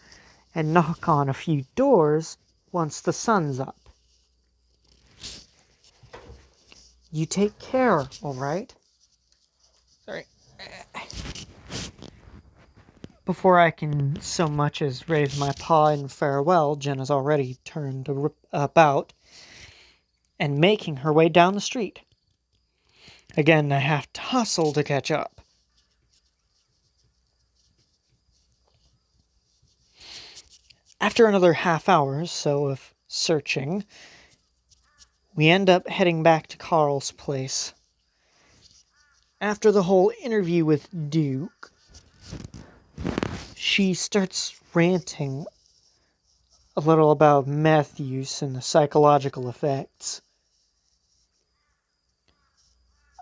Speaker 1: and knock on a few doors once the sun's up. You take care, alright? Sorry. Before I can so much as raise my paw in farewell, Jenna's already turned about and making her way down the street. Again, I have to hustle to catch up. After another half hour or so of searching, we end up heading back to Carl's place. After the whole interview with Duke, she starts ranting a little about meth use and the psychological effects.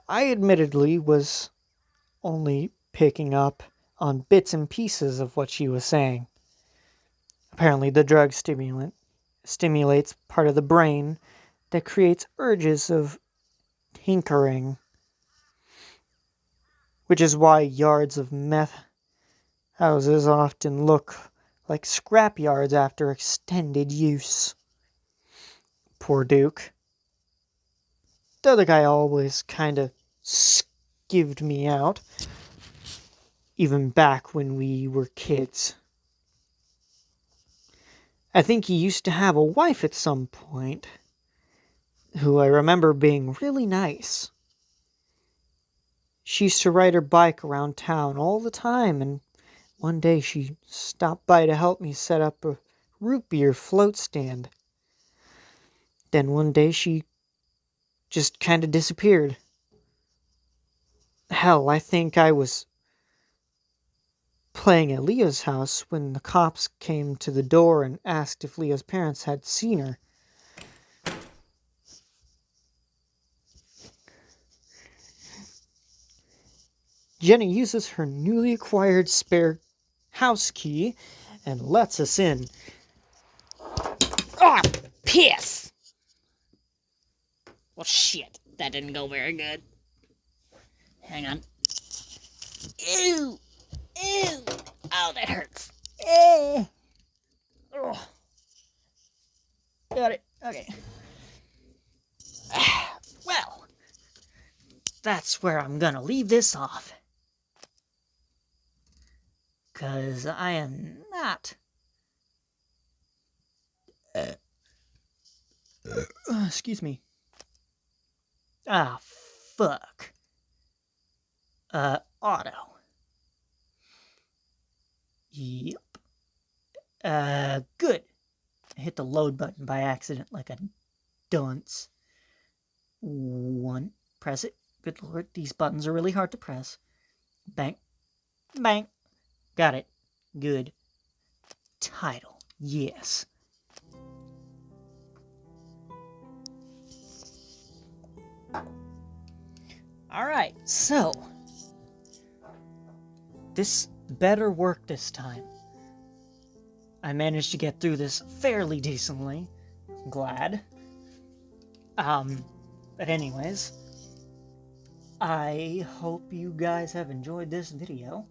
Speaker 1: I admittedly was only picking up on bits and pieces of what she was saying. Apparently, the drug stimulates part of the brain that creates urges of tinkering, which is why yards of meth houses often look like scrap yards after extended use. Poor Duke. The other guy always kinda skivved me out, even back when we were kids. I think he used to have a wife at some point, who I remember being really nice. She used to ride her bike around town all the time, and one day she stopped by to help me set up a root beer float stand. Then one day she just kind of disappeared. Hell, I think I was playing at Leah's house when the cops came to the door and asked if Leah's parents had seen her. Jenna uses her newly acquired spare house key and lets us in.
Speaker 2: Ah, piss! Well, shit. That didn't go very good. Hang on. Ew! Ew! Oh, that hurts.
Speaker 1: Oh. Got it. Okay.
Speaker 2: Well, that's where I'm gonna leave this off. 'Cause I am not...
Speaker 1: Excuse me.
Speaker 2: Ah, fuck. Auto. Yep. Good. I hit the load button by accident like a dunce. 1. Press it. Good lord, these buttons are really hard to press. Bang. Bang. Got it. Good. Title. Yes. Alright, so this better work this time. I managed to get through this fairly decently. I'm glad. But anyways, I hope you guys have enjoyed this video.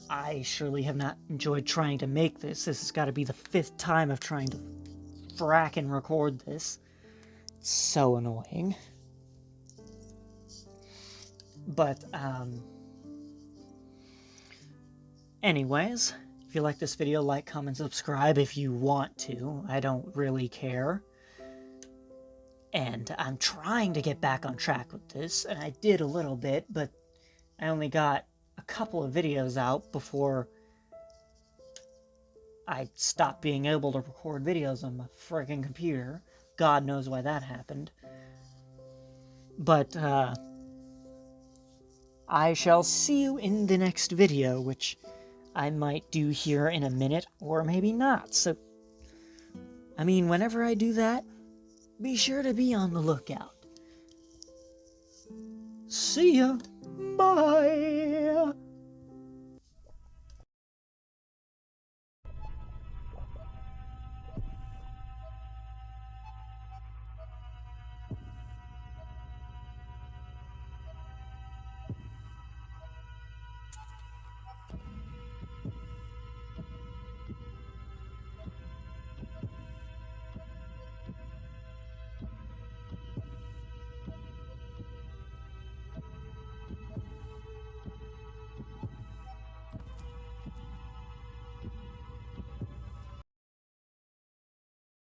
Speaker 2: I surely have not enjoyed trying to make this. This has got to be the 5th time of trying to frackin' record this. It's so annoying. But, anyways, if you like this video, like, comment, subscribe if you want to. I don't really care. And I'm trying to get back on track with this, and I did a little bit, but I only got a couple of videos out before I stopped being able to record videos on my friggin' computer. God knows why that happened. But, I shall see you in the next video, which I might do here in a minute, or maybe not. So, I mean, whenever I do that, be sure to be on the lookout. See ya! Bye!